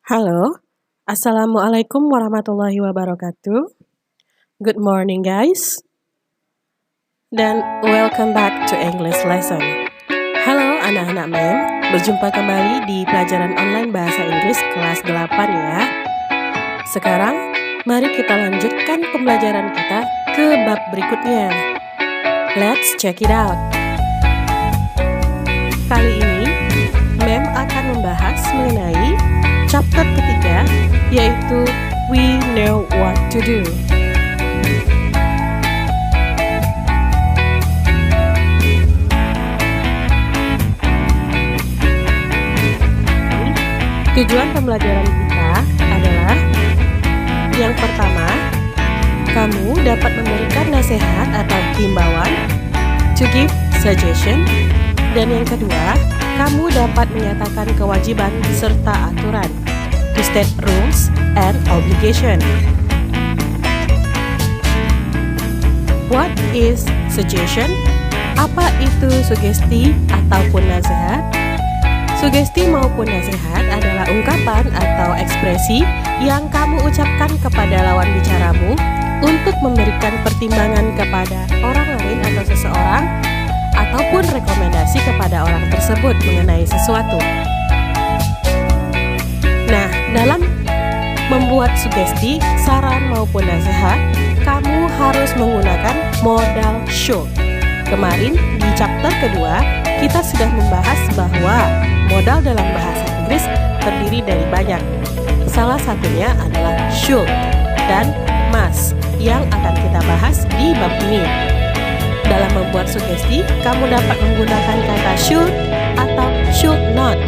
Halo, Assalamualaikum warahmatullahi wabarakatuh. Good morning guys, dan welcome back to English lesson. Halo anak-anak MEM, berjumpa kembali di pelajaran online bahasa Inggris kelas 8 ya. Sekarang, mari kita lanjutkan pembelajaran kita ke bab berikutnya. Let's check it out. Kali ini, MEM akan membahas mengenai chapter ketiga, yaitu We Know What to Do. Tujuan pembelajaran kita adalah yang pertama, kamu dapat memberikan nasihat atau himbauan, to give suggestion, dan yang kedua, kamu dapat menyatakan kewajiban serta aturan, to state rules and obligation. What is suggestion? Apa itu sugesti ataupun nasihat? Sugesti maupun nasihat adalah ungkapan atau ekspresi yang kamu ucapkan kepada lawan bicaramu untuk memberikan pertimbangan kepada orang lain atau seseorang, ataupun rekomendasi kepada orang tersebut mengenai sesuatu. Nah, dalam membuat sugesti, saran maupun nasihat, kamu harus menggunakan modal should. Kemarin di chapter kedua, kita sudah membahas bahwa modal dalam bahasa Inggris terdiri dari banyak. Salah satunya adalah should dan must yang akan kita bahas di bab ini. Dalam membuat sugesti, kamu dapat menggunakan kata should atau should not,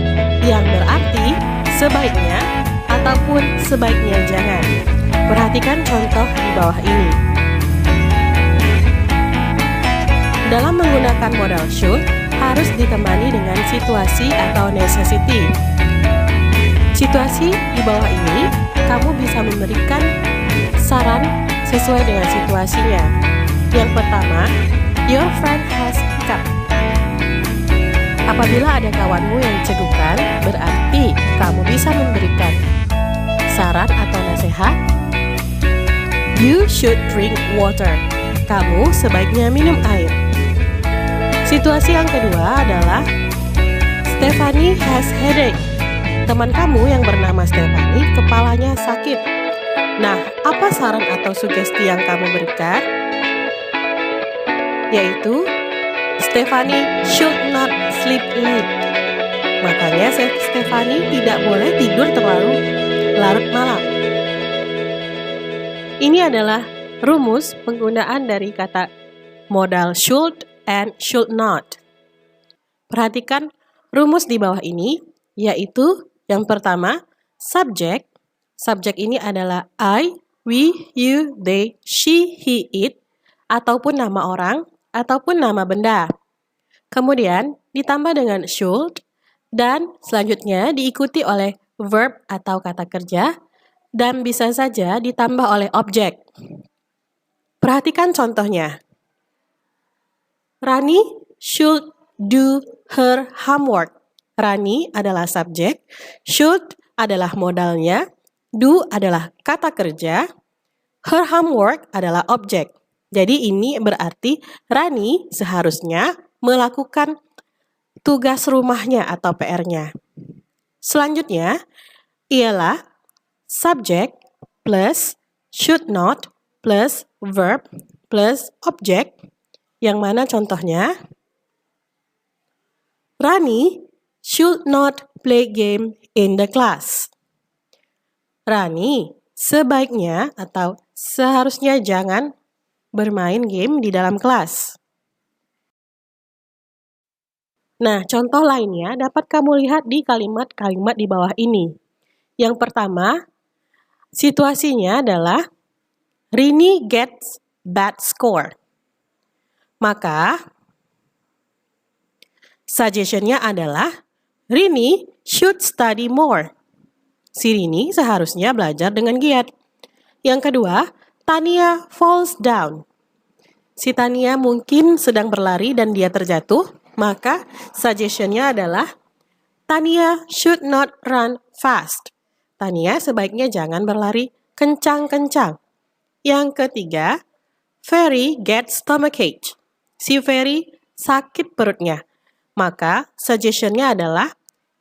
yang berarti sebaiknya ataupun sebaiknya jangan. Perhatikan contoh di bawah ini. Dalam menggunakan modal should, harus ditemani dengan situasi atau necessity. Situasi di bawah ini, kamu bisa memberikan saran sesuai dengan situasinya. Yang pertama, your friend has hiccup. Apabila ada kawanmu yang cegukan, berarti kamu bisa memberikan saran atau nasihat. You should drink water. Kamu sebaiknya minum air. Situasi yang kedua adalah Stephanie has headache. Teman kamu yang bernama Stephanie kepalanya sakit. Nah, apa saran atau sugesti yang kamu berikan? Yaitu Stephanie should not sleep late. Makanya Stephanie tidak boleh tidur terlalu larut malam. Ini adalah rumus penggunaan dari kata modal should and should not. Perhatikan rumus di bawah ini, yaitu yang pertama, subject. Subjek ini adalah I, we, you, they, she, he, it, ataupun nama orang, ataupun nama benda. Kemudian ditambah dengan should, dan selanjutnya diikuti oleh verb atau kata kerja, dan bisa saja ditambah oleh objek. Perhatikan contohnya. Rani should do her homework. Rani adalah subjek, should adalah modalnya, do adalah kata kerja, her homework adalah objek. Jadi ini berarti Rani seharusnya melakukan tugas rumahnya atau PR-nya. Selanjutnya ialah subject plus should not plus verb plus objek, yang mana contohnya Rani should not play game in the class. Rani sebaiknya atau seharusnya jangan bermain game di dalam kelas. Nah, contoh lainnya dapat kamu lihat di kalimat-kalimat di bawah ini. Yang pertama, situasinya adalah Rini gets bad score. Maka, suggestion-nya adalah Rini should study more. Si Rini seharusnya belajar dengan giat. Yang kedua, Tania falls down. Si Tania mungkin sedang berlari dan dia terjatuh, maka suggestion-nya adalah Tania should not run fast. Tania sebaiknya jangan berlari kencang-kencang. Yang ketiga, Ferry gets stomachache. Si Ferry sakit perutnya. Maka suggestionnya adalah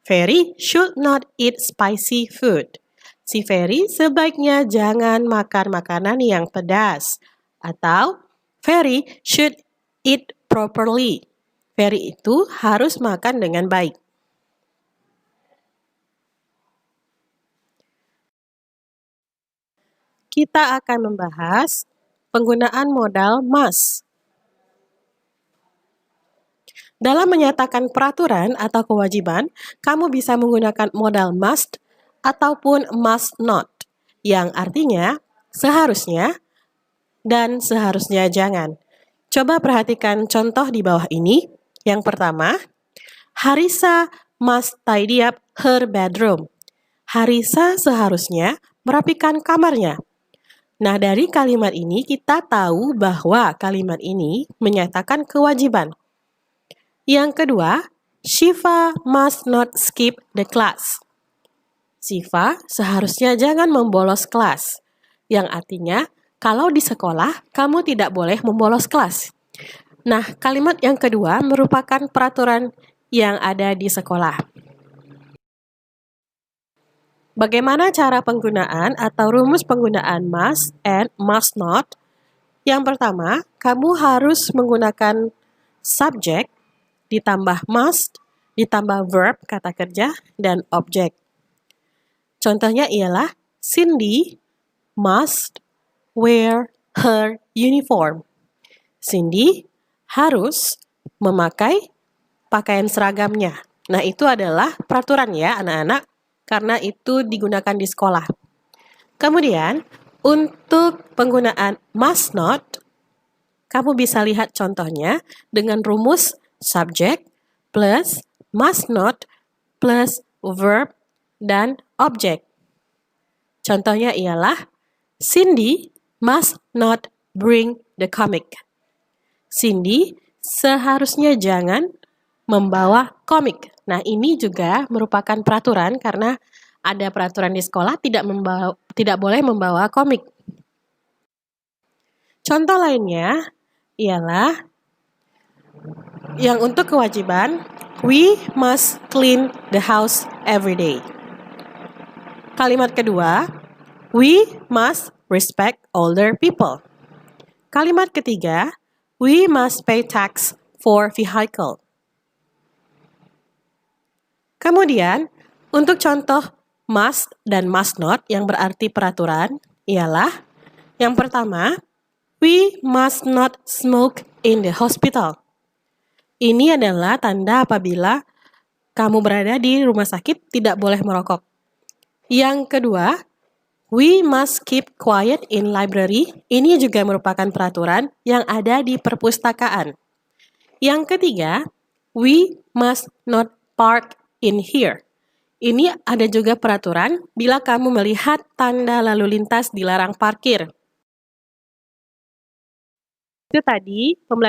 Ferry should not eat spicy food. Si Ferry sebaiknya jangan makan makanan yang pedas. Atau Ferry should eat properly. Ferry itu harus makan dengan baik. Kita akan membahas penggunaan modal must. Dalam menyatakan peraturan atau kewajiban, kamu bisa menggunakan modal must ataupun must not, yang artinya seharusnya dan seharusnya jangan. Coba perhatikan contoh di bawah ini. Yang pertama, Harisa must tidy up her bedroom. Harisa seharusnya merapikan kamarnya. Nah, dari kalimat ini kita tahu bahwa kalimat ini menyatakan kewajiban. Yang kedua, Shiva must not skip the class. Shiva seharusnya jangan membolos kelas. Yang artinya, kalau di sekolah, kamu tidak boleh membolos kelas. Nah, kalimat yang kedua merupakan peraturan yang ada di sekolah. Bagaimana cara penggunaan atau rumus penggunaan must and must not? Yang pertama, kamu harus menggunakan subjek, ditambah must, ditambah verb, kata kerja, dan objek. Contohnya ialah, Cindy must wear her uniform. Cindy harus memakai pakaian seragamnya. Nah, itu adalah peraturan ya, anak-anak, karena itu digunakan di sekolah. Kemudian, untuk penggunaan must not, kamu bisa lihat contohnya dengan rumus subjek plus must not plus verb dan objek. Contohnya ialah, Cindy must not bring the comic. Cindy seharusnya jangan membawa komik. Nah, ini juga merupakan peraturan karena ada peraturan di sekolah tidak boleh membawa komik. Contoh lainnya ialah yang untuk kewajiban, we must clean the house every day. Kalimat kedua, we must respect older people. Kalimat ketiga, we must pay tax for vehicle. Kemudian, untuk contoh must dan must not yang berarti peraturan ialah yang pertama, we must not smoke in the hospital. Ini adalah tanda apabila kamu berada di rumah sakit tidak boleh merokok. Yang kedua, we must keep quiet in library. Ini juga merupakan peraturan yang ada di perpustakaan. Yang ketiga, we must not park in here. Ini ada juga peraturan bila kamu melihat tanda lalu lintas dilarang parkir. Itu tadi pembelajaran